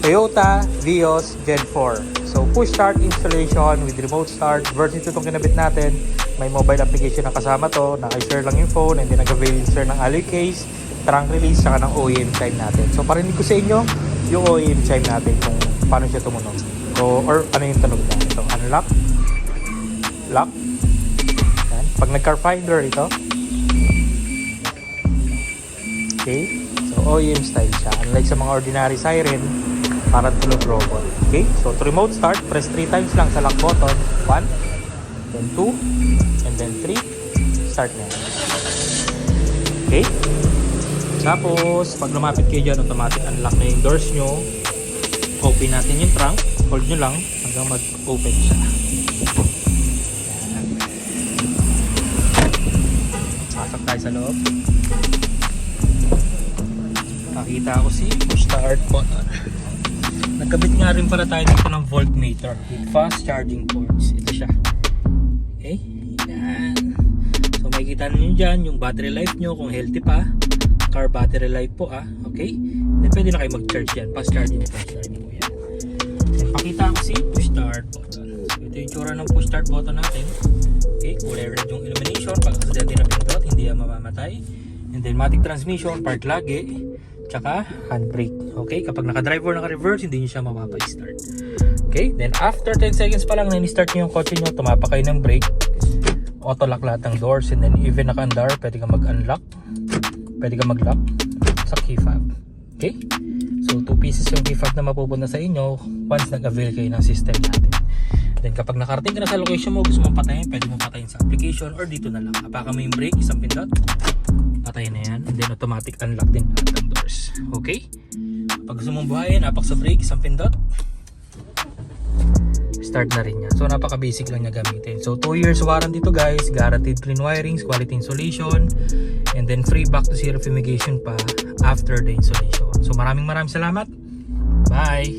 Toyota Vios Gen 4. So push start installation with remote start. Version 2 itong kinabit natin. May mobile application na kasama to. Naka-share lang yung phone and then nag-avail insert ng alloy case, trunk release, saka ng OEM chime natin. So parinig ko sa inyo yung OEM chime natin kung paano siya tumunog. Or ano yung tunog niya. So unlock, lock. Yan. Pag nag-car finder ito. Okay. So OEM style siya. Unlike sa mga ordinary siren, parang tunog robot. Okay? So to remote start, press 3 times lang sa lock button. 1, then 2, and then 3. Start na. Okay? Tapos, pag lumapit kayo dyan, automatic unlock na yung doors nyo. Open natin yung trunk. Hold nyo lang hanggang mag-open siya. Pasok tayo sa loob. Nakita ko si push start button. Nagkabit nga rin pala tayo dito ng voltmeter with fast charging ports. Ito siya. Okay? Yan. So makikita nyo dyan yung battery life nyo kung healthy pa. Car battery life po Okay? Then pwede na kayo mag-charge yan. Fast charging po yan. Then pakita ko si push start button. So ito yung tsura ng push start button natin. Okay? Kulay red yung illumination. Pag accidente na pindot, hindi yan mamamatay. And then matic transmission, park lagi. Tsaka handbrake. Okay? Kapag naka-drive or naka-reverse, hindi nyo siya mapapa-start. Okay? Then after 10 seconds pa lang na in-start nyo yung kotse nyo, tumapak kayo ng brake. Auto-lock lahat ng doors. And then even naka-andar, pwede ka mag-unlock. Pwede ka mag-lock sa key fob. Okay? So 2 pieces yung key fob na mapupunta sa inyo once nag-avail kayo ng system natin. Then kapag nakarating ka na sa location mo, gusto mong patayin, pwede mo patayin sa application or dito na lang. Apakan mo yung brake, isang pindot. Patayin na yan. And then automatic unlock din lahat ng doors. Okay? Pag gusto mong buhayin, apak sa brake, isang pindot. Start na rin yan. So napaka-basic lang niya gamitin. So 2 years warranty to guys. Guaranteed clean wirings, quality insulation, and then free back to zero fumigation pa after the installation. So maraming salamat. Bye!